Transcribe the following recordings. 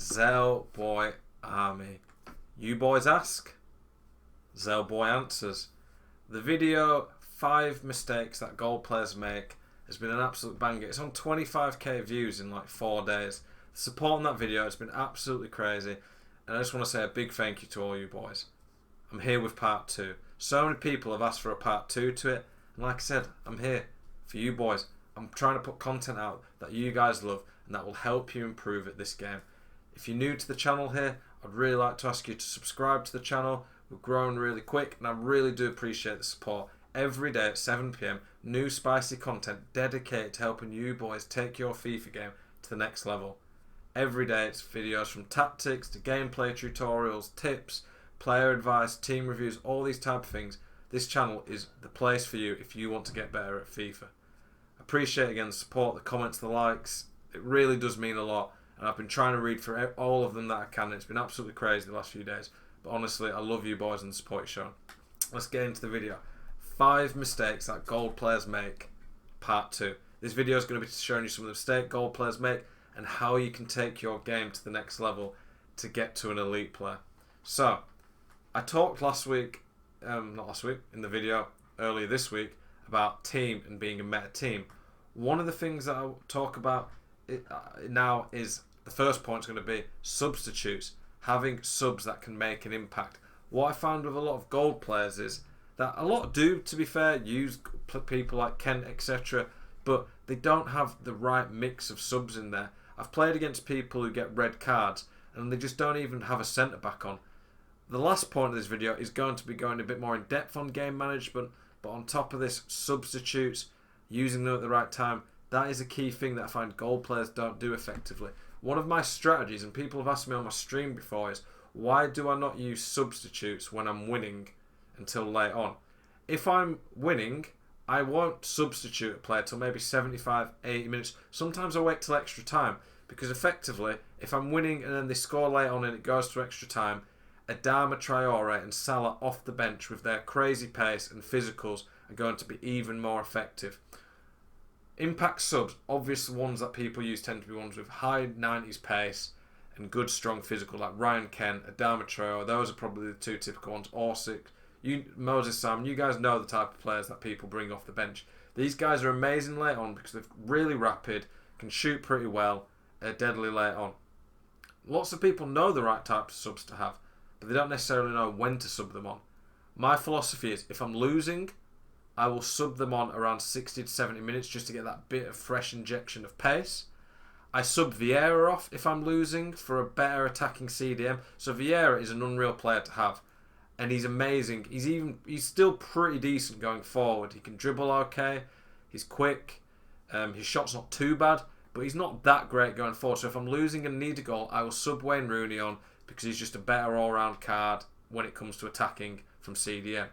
Zel Boy Army. You boys ask, Zel Boy answers. The video 5 mistakes that gold players make has been an absolute banger. It's on 25k views in like 4 days. The support on that video has been absolutely crazy, and I just want to say a big thank you to all you boys. I'm here with part 2. So many people have asked for a part 2 to it, and like I said, I'm here for you boys. I'm trying to put content out that you guys love and that will help you improve at this game. If you're new to the channel here, I'd really like to ask you to subscribe to the channel. We're growing really quick, and I really do appreciate the support. Every day at 7 PM, new spicy content dedicated to helping you boys take your FIFA game to the next level. Every day it's videos from tactics to gameplay tutorials, tips, player advice, team reviews, all these type of things. This channel is the place for you if you want to get better at FIFA. Appreciate again the support, the comments, the likes. It really does mean a lot, and I've been trying to read through all of them that I can. It's been absolutely crazy the last few days, but honestly I love you boys and the support you're showing. Let's get into the video. 5 mistakes that gold players make, part 2. This video is going to be showing you some of the mistakes gold players make and how you can take your game to the next level to get to an elite player. So I talked last week, not last week, in the video earlier this week about team and being a meta team. One of the things that I talk about now is, the first point is going to be substitutes, having subs that can make an impact. What I found with a lot of gold players is that a lot do, to be fair, use people like Kent, etc., but they don't have the right mix of subs in there. I've played against people who get red cards and they just don't even have a centre back on. The last point of this video is going to be going a bit more in depth on game management, but on top of this, substitutes, using them at the right time, that is a key thing that I find gold players don't do effectively. One of my strategies, and people have asked me on my stream before, is why do I not use substitutes when I'm winning until late on? If I'm winning, I won't substitute a player till maybe 75, 80 minutes. Sometimes I wait till extra time, because effectively, if I'm winning and then they score late on and it goes to extra time, Adama Traore and Salah off the bench with their crazy pace and physicals are going to be even more effective. Impact subs, obvious ones that people use tend to be ones with high 90s pace and good strong physical, like Ryan Kent, Adama Traore. Those are probably the 2 typical ones. Orsic, Moses Simon, you guys know the type of players that people bring off the bench. These guys are amazing late on because they're really rapid, can shoot pretty well, are deadly late on. Lots of people know the right type of subs to have, but they don't necessarily know when to sub them on. My philosophy is, if I'm losing, I will sub them on around 60 to 70 minutes just to get that bit of fresh injection of pace. I sub Vieira off if I'm losing for a better attacking CDM. So Vieira is an unreal player to have, and he's amazing. He's still pretty decent going forward. He can dribble okay, he's quick, his shot's not too bad, but he's not that great going forward. So if I'm losing and need a goal, I will sub Wayne Rooney on because he's just a better all-round card when it comes to attacking from CDM.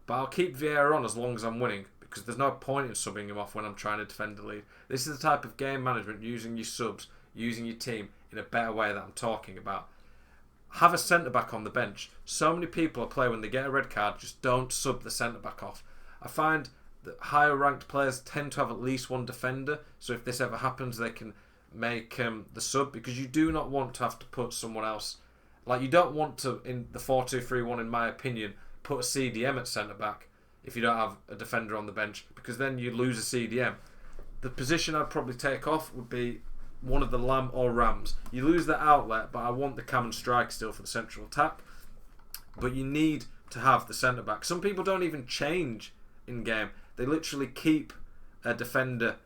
But I'll keep Vieira on as long as I'm winning, because there's no point in subbing him off when I'm trying to defend the lead. This is the type of game management, using your subs, using your team in a better way that I'm talking about. Have a centre-back on the bench. So many people play when they get a red card, just don't sub the centre-back off. I find that higher ranked players tend to have at least one defender, so if this ever happens they can make the sub, because you do not want to have to put someone else. Like, you don't want to, in the 4-2-3-1 in my opinion, put a CDM at centre-back if you don't have a defender on the bench, because then you lose a CDM. The position I'd probably take off would be one of the Lamb or Rams. You lose the outlet, but I want the cam and strike still for the central attack. But you need to have the centre-back. Some people don't even change in-game. They literally keep a defender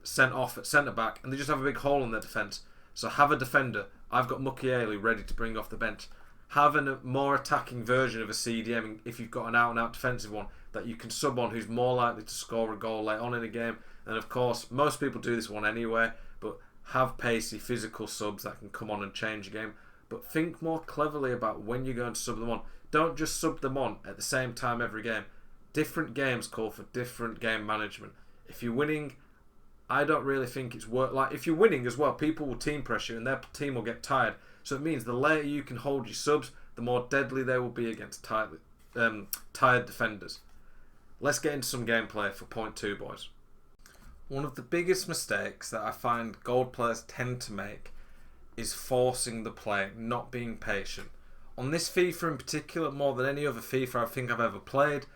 sent off at centre-back, and they just have a big hole in their defence. So have a defender. I've got Mukiele ready to bring off the bench. Having a more attacking version of a CDM, if you've got an out-and-out defensive one that you can sub on, who's more likely to score a goal late on in a game. And of course, most people do this one anyway, but have pacey, physical subs that can come on and change a game. But think more cleverly about when you're going to sub them on. Don't just sub them on at the same time every game. Different games call for different game management. If you're winning, I don't really think it's worth. Like, if you're winning as well, people will team pressure and their team will get tired. So it means the later you can hold your subs, the more deadly they will be against tired defenders. Let's get into some gameplay for point 2, boys. One of the biggest mistakes that I find gold players tend to make is forcing the play, not being patient. On this FIFA in particular, more than any other FIFA I think I've ever played,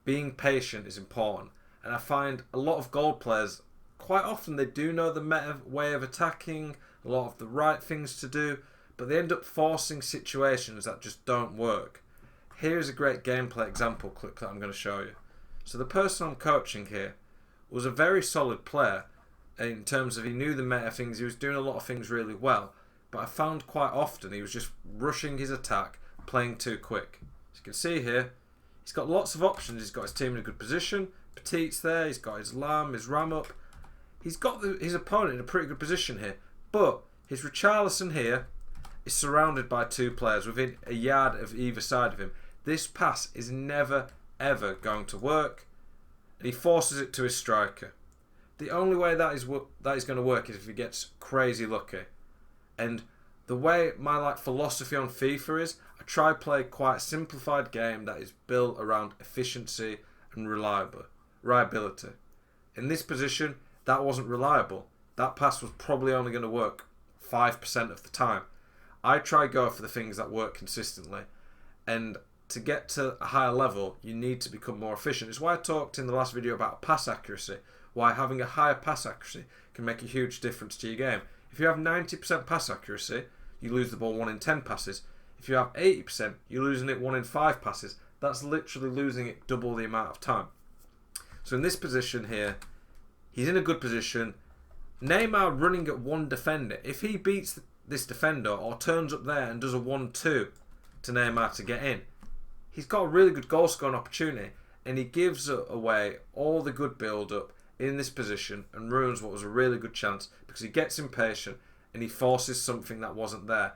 being patient is important. And I find a lot of gold players, quite often they do know the meta way of attacking, a lot of the right things to do, but they end up forcing situations that just don't work. Here's a great gameplay example clip that I'm going to show you. So the person I'm coaching here was a very solid player in terms of he knew the meta things, he was doing a lot of things really well, but I found quite often he was just rushing his attack, playing too quick. As you can see here, he's got lots of options. He's got his team in a good position, Petit's there, he's got his Lamb, his Ram up. He's got his opponent in a pretty good position here, but his Richarlison here is surrounded by two players within a yard of either side of him. This pass is never ever going to work, and he forces it to his striker. The only way that is going to work is if he gets crazy lucky. And the way my philosophy on FIFA is, I try to play quite a simplified game that is built around efficiency and reliability. In this position, that wasn't reliable. That pass was probably only going to work 5% of the time. I try to go for the things that work consistently, and to get to a higher level, you need to become more efficient. It's why I talked in the last video about pass accuracy, why having a higher pass accuracy can make a huge difference to your game. If you have 90% pass accuracy, you lose the ball 1 in 10 passes. If you have 80%, you're losing it 1 in 5 passes. That's literally losing it double the amount of time. So in this position here, he's in a good position. Neymar running at one defender. If he beats this defender or turns up there and does a 1-2 to Neymar to get in, he's got a really good goal scoring opportunity, and he gives away all the good build-up in this position and ruins what was a really good chance because he gets impatient and he forces something that wasn't there.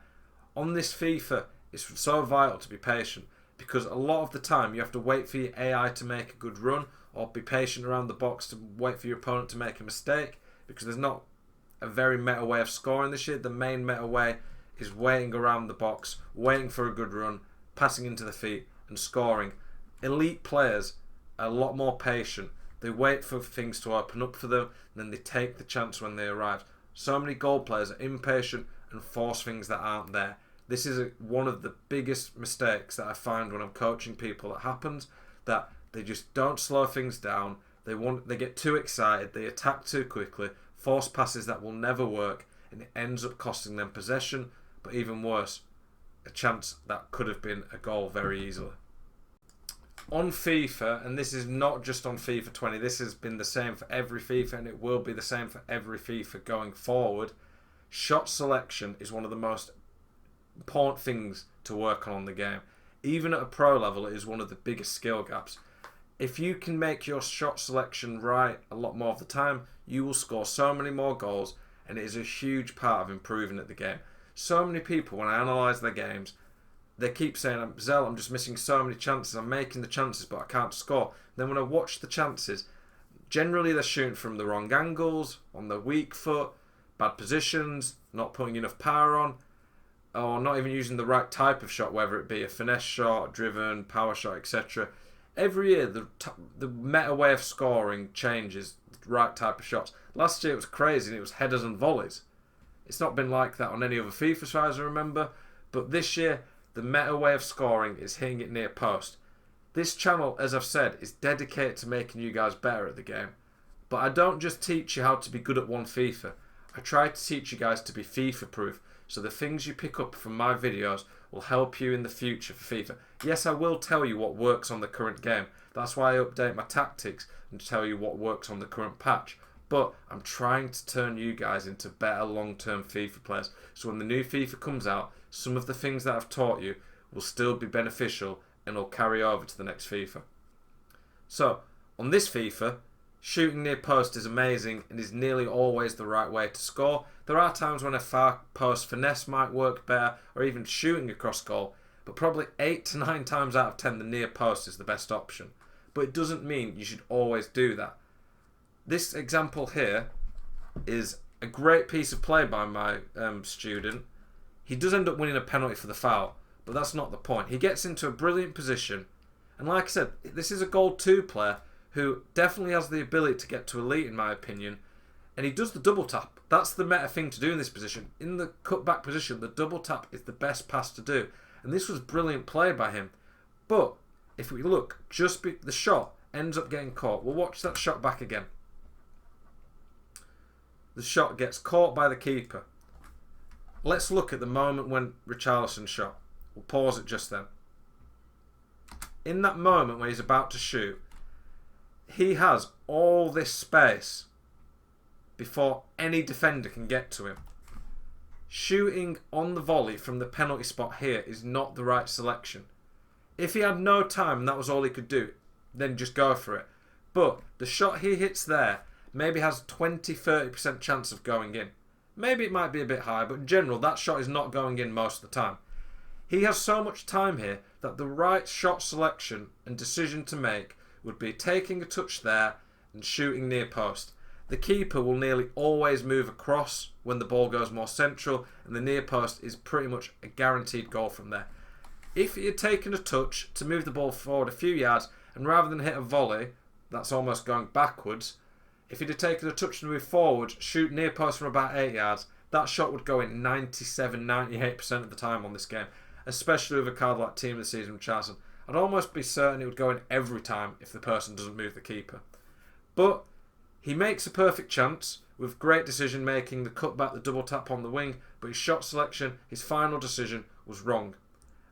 On this FIFA, it's so vital to be patient because a lot of the time you have to wait for your AI to make a good run or be patient around the box to wait for your opponent to make a mistake, because there's not a very meta way of scoring this year. The main meta way is waiting around the box, waiting for a good run, passing into the feet and scoring. Elite players are a lot more patient. They wait for things to open up for them, and then they take the chance when they arrive. So many goal players are impatient and force things that aren't there. This is one of the biggest mistakes that I find when I'm coaching people that happens, that they just don't slow things down. They get too excited, they attack too quickly, force passes that will never work, and it ends up costing them possession, but even worse, a chance that could have been a goal very easily. On FIFA, and this is not just on FIFA 20, this has been the same for every FIFA, and it will be the same for every FIFA going forward, shot selection is one of the most important things to work on the game. Even at a pro level, it is one of the biggest skill gaps. If you can make your shot selection right a lot more of the time, you will score so many more goals, and it is a huge part of improving at the game. So many people, when I analyse their games, they keep saying, Zell, I'm just missing so many chances, I'm making the chances but I can't score. Then when I watch the chances, generally they're shooting from the wrong angles, on the weak foot, bad positions, not putting enough power on, or not even using the right type of shot, whether it be a finesse shot, driven, power shot, etc. Every year the meta way of scoring changes, the right type of shots. Last year it was crazy and it was headers and volleys. It's not been like that on any other FIFA as far as I remember, but this year the meta way of scoring is hitting it near post. This channel, as I've said, is dedicated to making you guys better at the game. But I don't just teach you how to be good at one FIFA. I try to teach you guys to be FIFA proof, so the things you pick up from my videos will help you in the future for FIFA. Yes, I will tell you what works on the current game. That's why I update my tactics and tell you what works on the current patch. But I'm trying to turn you guys into better long-term FIFA players. So when the new FIFA comes out, some of the things that I've taught you will still be beneficial and will carry over to the next FIFA. So, on this FIFA, shooting near post is amazing and is nearly always the right way to score. There are times when a far post finesse might work better, or even shooting across goal, but probably 8 to 9 times out of 10 the near post is the best option. But it doesn't mean you should always do that. This example here is a great piece of play by my student. He does end up winning a penalty for the foul, but that's not the point. He gets into a brilliant position, and like I said, this is a Gold 2 player who definitely has the ability to get to elite in my opinion, and he does the double tap That's the meta thing to do in this position. In the cutback position, the double tap is the best pass to do. And this was brilliant play by him. But if we look, the shot ends up getting caught. We'll watch that shot back again. The shot gets caught by the keeper. Let's look at the moment when Richarlison shot. We'll pause it just then. In that moment when he's about to shoot, he has all this space before any defender can get to him. Shooting on the volley from the penalty spot here is not the right selection. If he had no time and that was all he could do, then just go for it. But the shot he hits there maybe has 20-30% chance of going in. Maybe it might be a bit high, but in general, that shot is not going in most of the time. He has so much time here that the right shot selection and decision to make would be taking a touch there and shooting near post. The keeper will nearly always move across when the ball goes more central, and the near post is pretty much a guaranteed goal from there. If he had taken a touch to move the ball forward a few yards, and rather than hit a volley, that's almost going backwards, if he'd have taken a touch to move forward, shoot near post from about 8 yards, that shot would go in 97-98% of the time on this game, especially with a card like Team of the Season with Richarlison. I'd almost be certain it would go in every time if the person doesn't move the keeper. But he makes a perfect chance with great decision making, the cutback, the double tap on the wing, but his shot selection, his final decision was wrong.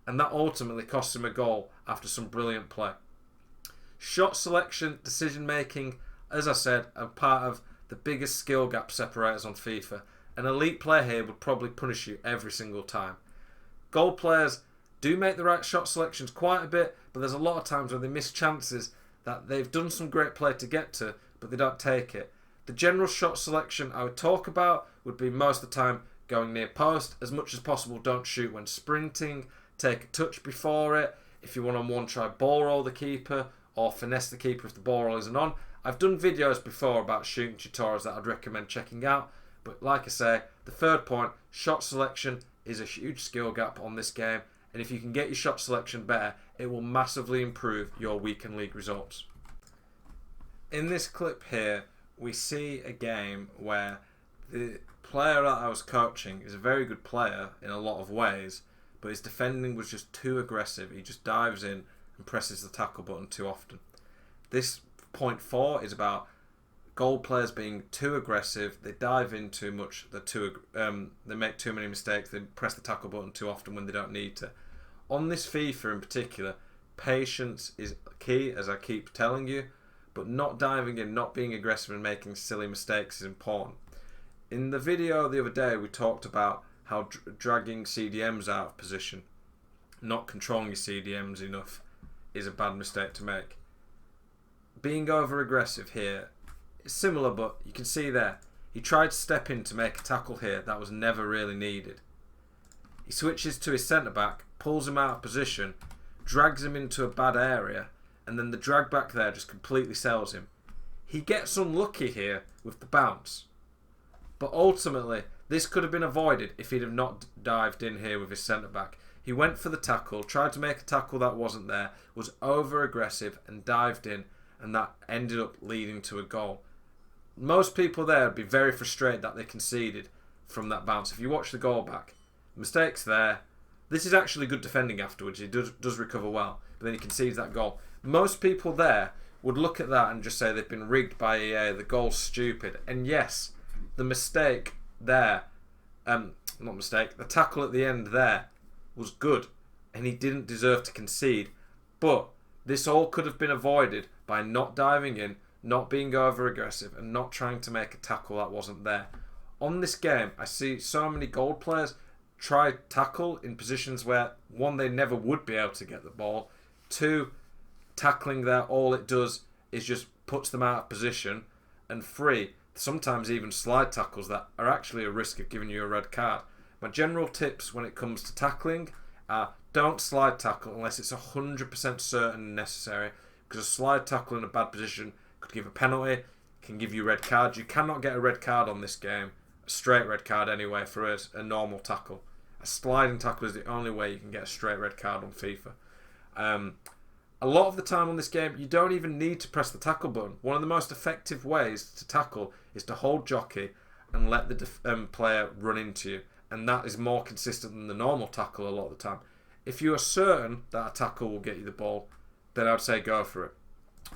And that ultimately cost him a goal after some brilliant play. Shot selection, decision making, as I said, are part of the biggest skill gap separators on FIFA. An elite player here would probably punish you every single time. Goal players do make the right shot selections quite a bit, but there's a lot of times where they miss chances that they've done some great play to get to, but they don't take it. The general shot selection I would talk about would be most of the time going near post. As much as possible, don't shoot when sprinting. Take a touch before it. If you one-on-one, try ball roll the keeper or finesse the keeper if the ball roll isn't on. I've done videos before about shooting tutorials that I'd recommend checking out. But like I say, the third point, shot selection is a huge skill gap on this game. And if you can get your shot selection better, it will massively improve your weekend league results. In this clip here, we see a game where the player that I was coaching is a very good player in a lot of ways, but his defending was just too aggressive. He just dives in and presses the tackle button too often. This point 4 is about goal players being too aggressive. They dive in too much. They make too many mistakes. They press the tackle button too often when they don't need to. On this FIFA in particular, patience is key, as I keep telling you, but not diving in, not being aggressive and making silly mistakes is important. In the video the other day, we talked about how dragging CDMs out of position, not controlling your CDMs enough, is a bad mistake to make. Being over aggressive here is similar, but you can see there, he tried to step in to make a tackle here that was never really needed. He switches to his centre back, pulls him out of position, drags him into a bad area, and then the drag back there just completely sells him. He gets unlucky here with the bounce, but ultimately this could have been avoided if he'd have not dived in here with his centre back. He went for the tackle, tried to make a tackle that wasn't there, was over aggressive and dived in, and that ended up leading to a goal. Most people there would be very frustrated that they conceded from that bounce. If you watch the goal back, mistakes there. This is actually good defending afterwards. He does recover well, but then he concedes that goal. Most people there would look at that and just say they've been rigged by EA, the goal's stupid. And yes, the mistake there, the tackle at the end there was good, and he didn't deserve to concede. But this all could have been avoided by not diving in, not being over aggressive, and not trying to make a tackle that wasn't there. On this game, I see so many gold players try tackle in positions where, one, they never would be able to get the ball, two, tackling there, all it does is just puts them out of position, and three, sometimes even slide tackles that are actually a risk of giving you a red card. My general tips when it comes to tackling are don't slide tackle unless it's 100% certain and necessary, because a slide tackle in a bad position could give a penalty, can give you red cards. You cannot get a red card on this game, a straight red card anyway, for a normal tackle. A sliding tackle is the only way you can get a straight red card on FIFA. A lot of the time on this game, you don't even need to press the tackle button. One of the most effective ways to tackle is to hold jockey and let the player run into you. And that is more consistent than the normal tackle a lot of the time. If you are certain that a tackle will get you the ball, then I'd say go for it.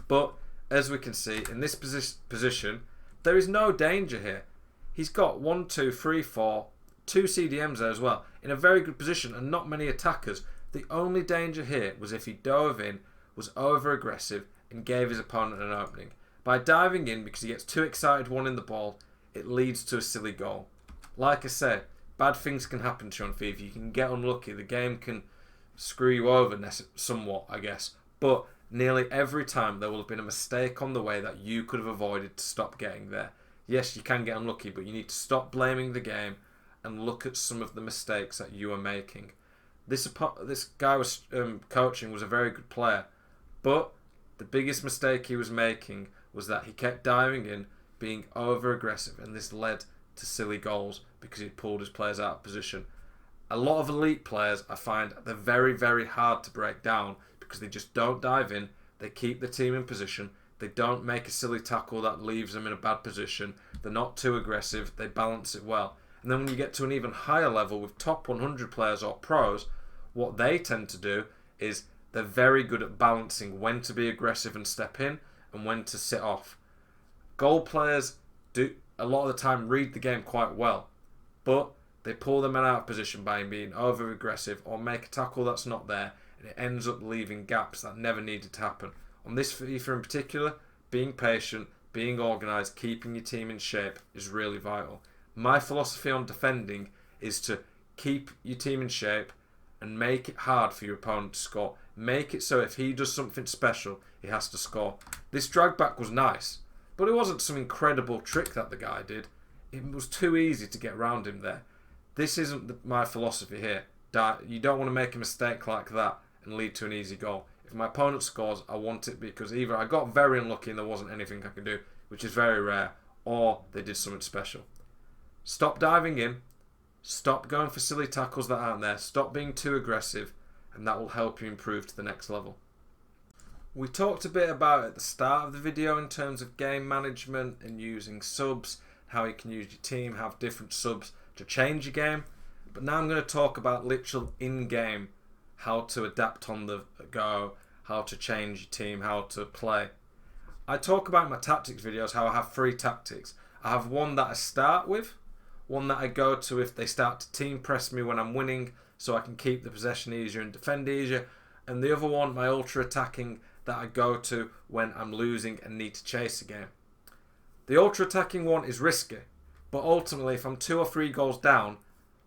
But as we can see, in this position, there is no danger here. He's got 1, 2, 3, 4, 2 CDMs there as well, in a very good position and not many attackers. The only danger here was if he dove in, was over aggressive and gave his opponent an opening. By diving in, because he gets too excited wanting the ball, it leads to a silly goal. Like I say, bad things can happen to you on FIFA. You can get unlucky. The game can screw you over somewhat, I guess. But nearly every time there will have been a mistake on the way that you could have avoided to stop getting there. Yes, you can get unlucky, but you need to stop blaming the game and look at some of the mistakes that you are making. This guy was coaching was a very good player, but the biggest mistake he was making was that he kept diving in, being over aggressive, and this led to silly goals because he pulled his players out of position. A lot of elite players, I find, they're very, very hard to break down because they just don't dive in, they keep the team in position, they don't make a silly tackle that leaves them in a bad position, they're not too aggressive, they balance it well. And then when you get to an even higher level with top 100 players or pros, what they tend to do is they're very good at balancing when to be aggressive and step in and when to sit off. Goal players do a lot of the time read the game quite well, but they pull the men out of position by being over aggressive or make a tackle that's not there, and it ends up leaving gaps that never needed to happen. On this FIFA in particular, being patient, being organised, keeping your team in shape is really vital. My philosophy on defending is to keep your team in shape and make it hard for your opponent to score. Make it so if he does something special, he has to score. This drag back was nice, but it wasn't some incredible trick that the guy did. It was too easy to get around him there. This isn't my philosophy here. You don't want to make a mistake like that and lead to an easy goal. If my opponent scores, I want it because either I got very unlucky and there wasn't anything I could do, which is very rare, or they did something special. Stop diving in. Stop going for silly tackles that aren't there. Stop being too aggressive, and that will help you improve to the next level. We talked a bit about it at the start of the video in terms of game management and using subs, how you can use your team, have different subs to change your game. But now I'm going to talk about literal in-game, how to adapt on the go, how to change your team, how to play. I talk about in my tactics videos how I have 3 tactics. I have one that I start with, one that I go to if they start to team press me when I'm winning so I can keep the possession easier and defend easier, and the other one, my ultra attacking, that I go to when I'm losing and need to chase a game. The ultra attacking one is risky, but ultimately if I'm 2 or 3 goals down,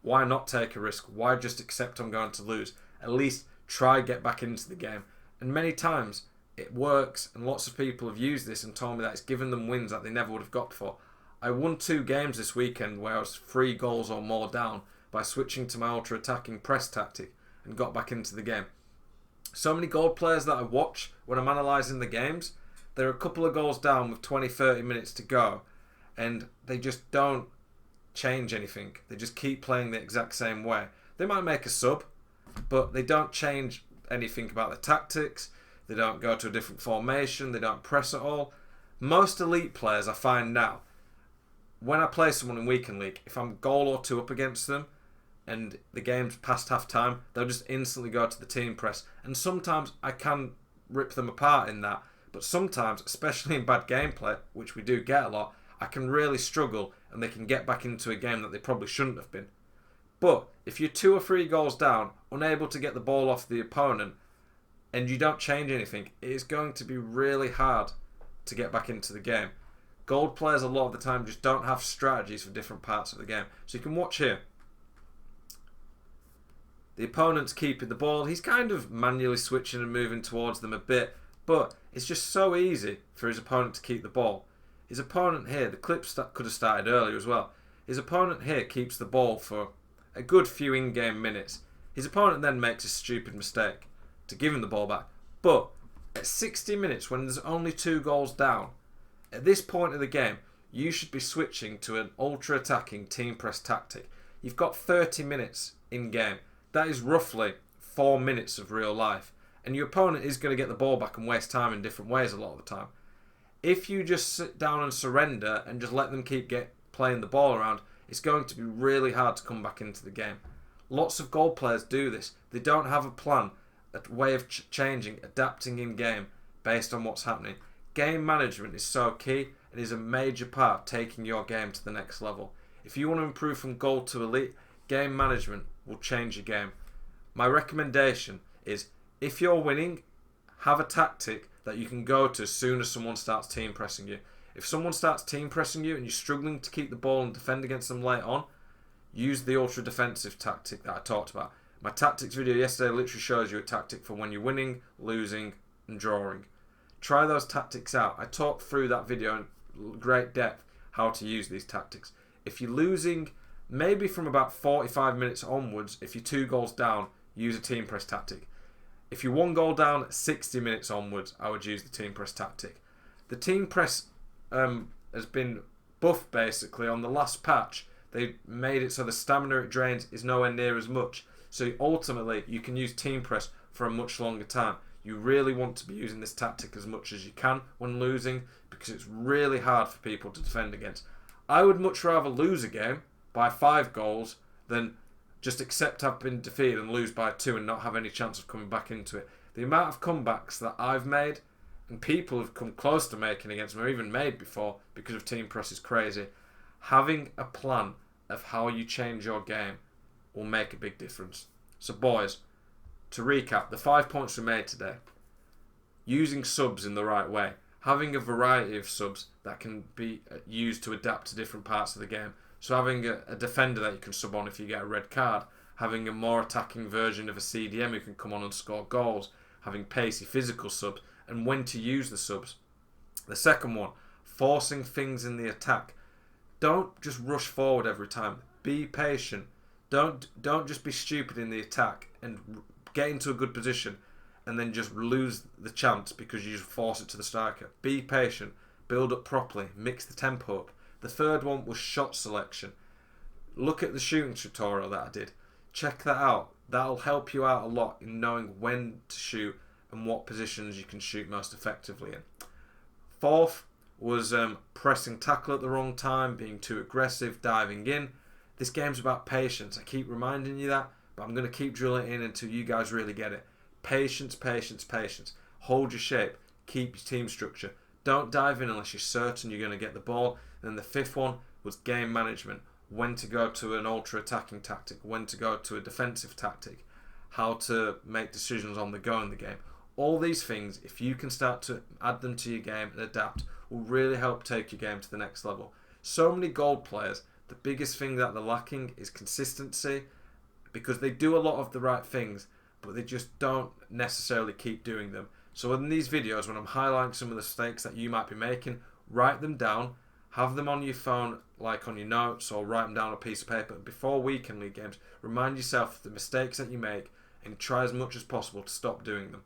why not take a risk? Why just accept I'm going to lose? At least try get back into the game. And many times it works, and lots of people have used this and told me that it's given them wins that they never would have got before. I won 2 games this weekend where I was 3 goals or more down by switching to my ultra attacking press tactic and got back into the game. So many gold players that I watch when I'm analysing the games, they're a couple of goals down with 20-30 minutes to go and they just don't change anything. They just keep playing the exact same way. They might make a sub, but they don't change anything about the tactics. They don't go to a different formation. They don't press at all. Most elite players I find now, when I play someone in Weekend League, if I'm a goal or 2 up against them and the game's past half time, they'll just instantly go to the team press. And sometimes I can rip them apart in that. But sometimes, especially in bad gameplay, which we do get a lot, I can really struggle and they can get back into a game that they probably shouldn't have been. But if you're 2 or 3 goals down, unable to get the ball off the opponent, and you don't change anything, it is going to be really hard to get back into the game. Gold players a lot of the time just don't have strategies for different parts of the game. So you can watch here. The opponent's keeping the ball. He's kind of manually switching and moving towards them a bit, but it's just so easy for his opponent to keep the ball. His opponent here, the clip could have started earlier as well. His opponent here keeps the ball for a good few in-game minutes. His opponent then makes a stupid mistake to give him the ball back. But at 60 minutes, when there's only 2 goals down, at this point of the game, you should be switching to an ultra-attacking team press tactic. You've got 30 minutes in-game. That is roughly 4 minutes of real life. And your opponent is going to get the ball back and waste time in different ways a lot of the time. If you just sit down and surrender and just let them keep playing the ball around, it's going to be really hard to come back into the game. Lots of goal players do this. They don't have a plan, a way of changing, adapting in game based on what's happening. Game management is so key and is a major part of taking your game to the next level. If you want to improve from goal to elite, game management will change your game. My recommendation is, if you're winning, have a tactic that you can go to as soon as someone starts team pressing you. If someone starts team pressing you and you're struggling to keep the ball and defend against them late on, use the ultra defensive tactic that I talked about. My tactics video yesterday literally shows you a tactic for when you're winning, losing and drawing. Try those tactics out. I talked through that video in great depth how to use these tactics. If you're losing, maybe from about 45 minutes onwards, if you're 2 goals down, use a team press tactic. If you're 1 goal down at 60 minutes onwards, I would use the team press tactic. The team press has been buffed basically on the last patch. They made it so the stamina it drains is nowhere near as much. So ultimately, you can use team press for a much longer time. You really want to be using this tactic as much as you can when losing, because it's really hard for people to defend against. I would much rather lose a game by 5 goals than just accept I've been defeated and lose by 2 and not have any chance of coming back into it. The amount of comebacks that I've made and people have come close to making against me, or even made before, because of team press is crazy. Having a plan of how you change your game will make a big difference. So boys, to recap, the 5 points we made today: using subs in the right way, having a variety of subs that can be used to adapt to different parts of the game. So having a defender that you can sub on if you get a red card, having a more attacking version of a CDM who can come on and score goals, having pacey physical subs, and when to use the subs. The second one, forcing things in the attack. Don't just rush forward every time. Be patient. Don't just be stupid in the attack and get into a good position and then just lose the chance because you just force it to the striker. Be patient. Build up properly. Mix the tempo up. The third one was shot selection. Look at the shooting tutorial that I did. Check that out. That'll help you out a lot in knowing when to shoot and what positions you can shoot most effectively in. Fourth was pressing tackle at the wrong time, being too aggressive, diving in. This game's about patience. I keep reminding you that, but I'm going to keep drilling it in until you guys really get it. Patience, patience, patience. Hold your shape. Keep your team structure. Don't dive in unless you're certain you're going to get the ball. And then the fifth one was game management. When to go to an ultra attacking tactic, when to go to a defensive tactic, how to make decisions on the go in the game. All these things, if you can start to add them to your game and adapt, will really help take your game to the next level. So many gold players, the biggest thing that they're lacking is consistency, because they do a lot of the right things, but they just don't necessarily keep doing them. So in these videos, when I'm highlighting some of the mistakes that you might be making, write them down, have them on your phone, like on your notes, or write them down on a piece of paper. Before weekend league games, remind yourself of the mistakes that you make and try as much as possible to stop doing them.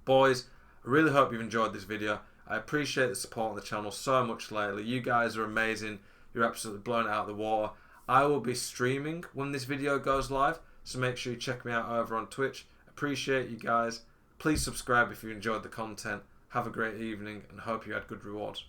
Boys, I really hope you've enjoyed this video. I appreciate the support on the channel so much lately. You guys are amazing. You're absolutely blowing it out of the water. I will be streaming when this video goes live, so make sure you check me out over on Twitch. Appreciate you guys. Please subscribe if you enjoyed the content. Have a great evening and hope you had good rewards.